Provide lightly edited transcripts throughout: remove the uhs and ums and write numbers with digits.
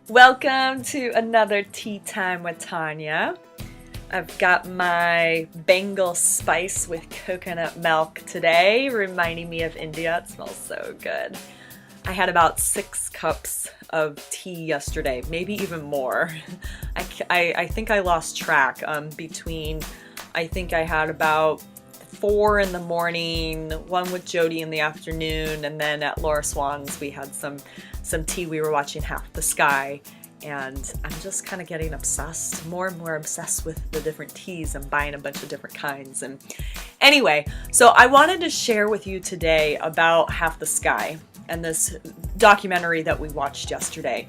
Welcome to another Tea Time with Tanya. I've got my Bengal spice with coconut milk today, reminding me of India. It smells so good. I had about 6 cups of tea yesterday, maybe even more. I think I lost track between, I think I had about 4 in the morning, one with Jody in the afternoon, and then at Laura Swan's we had some tea. We were watching Half the Sky, and I'm just kind of getting obsessed, more and more obsessed with the different teas. I'm buying a bunch of different kinds. And anyway, so I wanted to share with you today about Half the Sky and this documentary that we watched yesterday.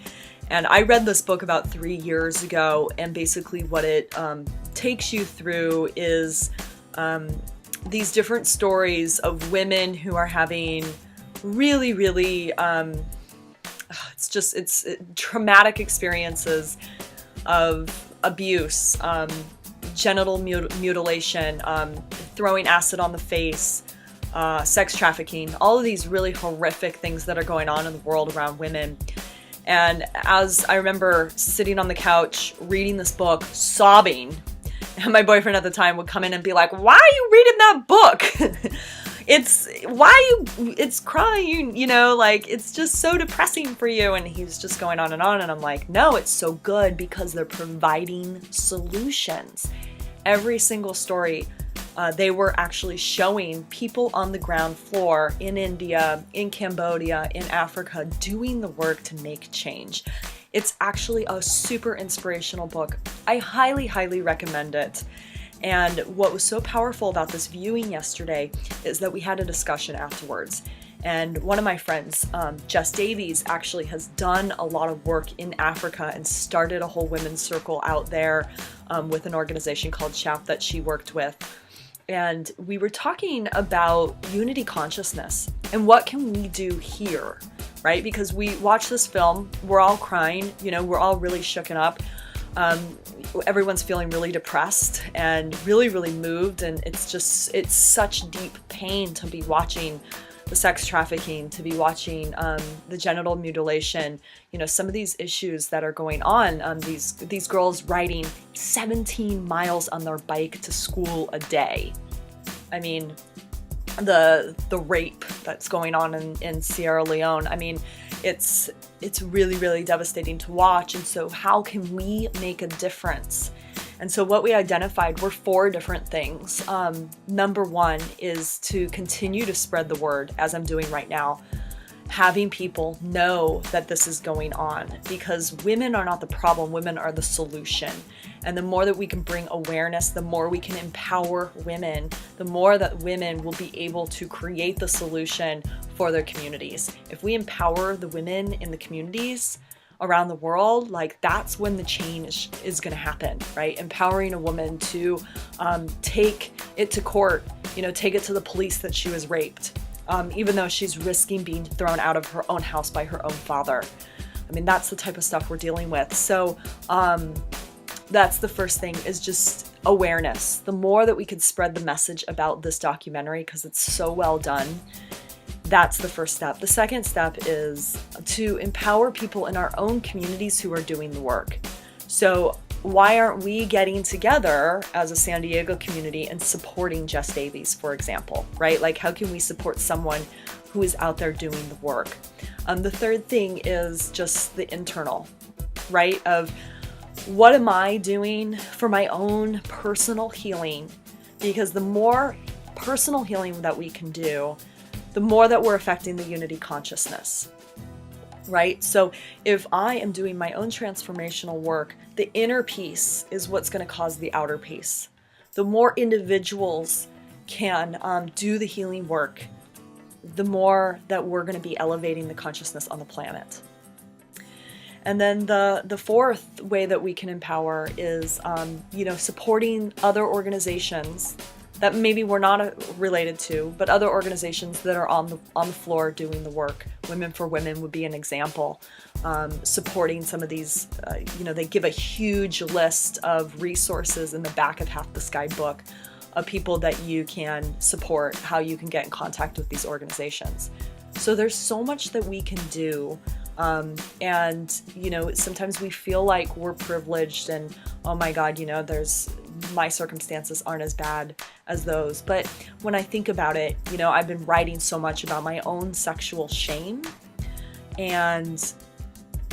And I read this book about 3 years ago, and basically what it takes you through is these different stories of women who are having really it's traumatic experiences of abuse, genital mutilation, throwing acid on the face, sex trafficking, all of these really horrific things that are going on in the world around women. And as I remember sitting on the couch reading this book, sobbing, and my boyfriend at the time would come in and be like, "Why are you reading that book?" It's crying, like it's just so depressing for you. And he's just going on. And I'm like, no, it's so good because they're providing solutions. Every single story, they were actually showing people on the ground floor in India, in Cambodia, in Africa, doing the work to make change. It's actually a super inspirational book. I highly recommend it. And what was so powerful about this viewing yesterday is that we had a discussion afterwards. And one of my friends, Jess Davies, actually has done a lot of work in Africa and started a whole women's circle out there with an organization called CHAP that she worked with. And we were talking about unity consciousness and what can we do here, right? Because we watched this film, we're all crying, we're all really shooken up. Everyone's feeling really depressed and really moved, and it's such deep pain to be watching the sex trafficking, to be watching the genital mutilation, some of these issues that are going on. These girls riding 17 miles on their bike to school a day. I mean, the rape that's going on in Sierra Leone. I mean, it's really devastating to watch. And so how can we make a difference? And so what we identified were 4 different things. Number 1 is to continue to spread the word, as I'm doing right now, having people know that this is going on, because women are not the problem, women are the solution. And the more that we can bring awareness, the more we can empower women, the more that women will be able to create the solution for their communities. If we empower the women in the communities around the world, that's when the change is going to happen, right? Empowering a woman to take it to court, take it to the police that she was raped, even though she's risking being thrown out of her own house by her own father. I mean, that's the type of stuff we're dealing with. So that's the first thing, is just awareness. The more that we could spread the message about this documentary, because it's so well done, that's the first step. The second step is to empower people in our own communities who are doing the work. So why aren't we getting together as a San Diego community and supporting Jess Davies, for example, right? How can we support someone who is out there doing the work? The third thing is just the internal, right? Of what am I doing for my own personal healing? Because the more personal healing that we can do, the more that we're affecting the unity consciousness, right? So if I am doing my own transformational work, the inner peace is what's going to cause the outer peace. The more individuals can do the healing work, the more that we're going to be elevating the consciousness on the planet. And then the fourth way that we can empower is, supporting other organizations that maybe we're not related to, but other organizations that are on the floor doing the work. Women for Women would be an example. Supporting some of these, they give a huge list of resources in the back of Half the Sky book of people that you can support, how you can get in contact with these organizations. So there's so much that we can do And, sometimes we feel like we're privileged and, oh my God, my circumstances aren't as bad as those. But when I think about it, I've been writing so much about my own sexual shame. And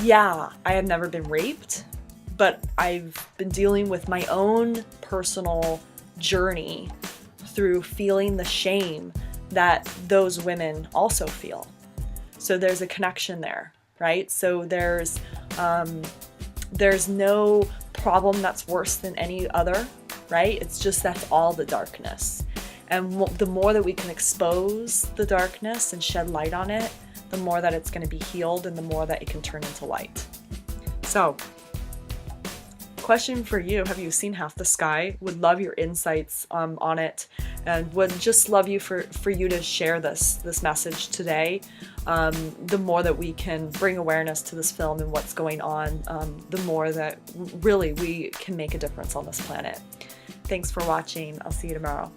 yeah, I have never been raped, but I've been dealing with my own personal journey through feeling the shame that those women also feel. So there's a connection there, right? So there's no problem that's worse than any other, right? It's just that's all the darkness. And the more that we can expose the darkness and shed light on it, the more that it's going to be healed and the more that it can turn into light. So, question for you, have you seen Half the Sky? Would love your insights on it, and would just love you for you to share this message today. The more that we can bring awareness to this film and what's going on, the more that really we can make a difference on this planet. Thanks for watching. I'll see you tomorrow.